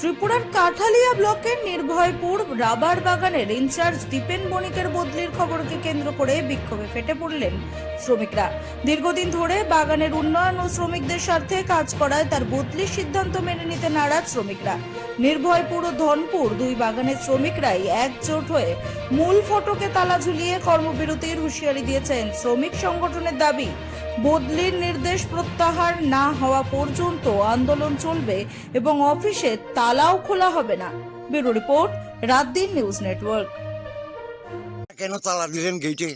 ত্রিপুরার কাঠালিয়া ব্লকের নির্ভয়পুর রাবার বাগানের ইনচার্জ দীপেন বণিকের বদলির খবরকে কেন্দ্র করে বিক্ষোভে ফেটে পড়লেন শ্রমিকরা। দীর্ঘদিন ধরে বাগানের উন্নয়ন ও শ্রমিকদের স্বার্থে কাজ করায় তার বদলির সিদ্ধান্ত মেনে নিতে নারাজ শ্রমিকরা। নির্ভয়পুর ও ধনপুর দুই বাগানের শ্রমিকরাই একজোট হয়ে মূল ফটকে তালা ঝুলিয়ে কর্মবিরতির হুঁশিয়ারি দিয়েছেন। শ্রমিক সংগঠনের দাবি, বদলির নির্দেশ প্রত্যাহার না হওয়া পর্যন্ত আন্দোলন চলবে এবং অফিসে তালাও খোলা হবে না। Bureau report, রাতদিন news network. কেন তালা দিলেন গেটে?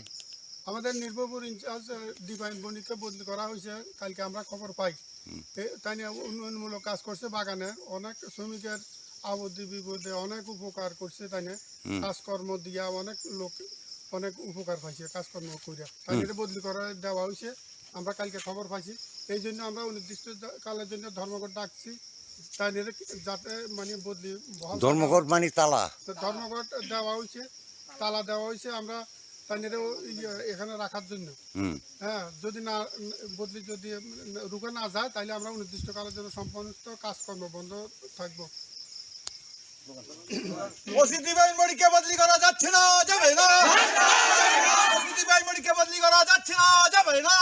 আমাদের নির্ভরপুর ইনচার্জ দীপেন বণিককে বদলি করা হয়েছে। কালকে আমরা খবর পাই তাই নিয়ে উন্নয়নমূলক কাজ করছে, বাগানের অনেক শ্রমিকের আবদ্ধি বিপদে অনেক উপকার করছে, তাই নিয়ে কাজকর্ম দিয়া অনেক লোক অনেক উপকার পাইছে কাজকর্ম করে, তাই নিয়ে বদলি করা দেওয়া হয়েছে। আমরা কালকে খবর পাইছি, এই জন্য আমরা অনির্দিষ্ট কালের জন্য ধর্মঘট ডাকছি, তাই নিয়ে যাতে মানে বদলি ধর্মঘট মানে তালা ধর্মঘট দেওয়া হয়েছে, তালা দেওয়া হয়েছে আমরা তাই এখানে রাখার জন্য। হ্যাঁ, যদি না বদলি যদি রুখে না যায় তাহলে আমরা অনির্দিষ্টকালের জন্য সমস্ত কাজকর্ম বন্ধ থাকবো। দীপেন বণিককে বদলি করা যাচ্ছে না, যাবে না। দীপেন বণিককে বদলি করা যাচ্ছে না, যাবে না।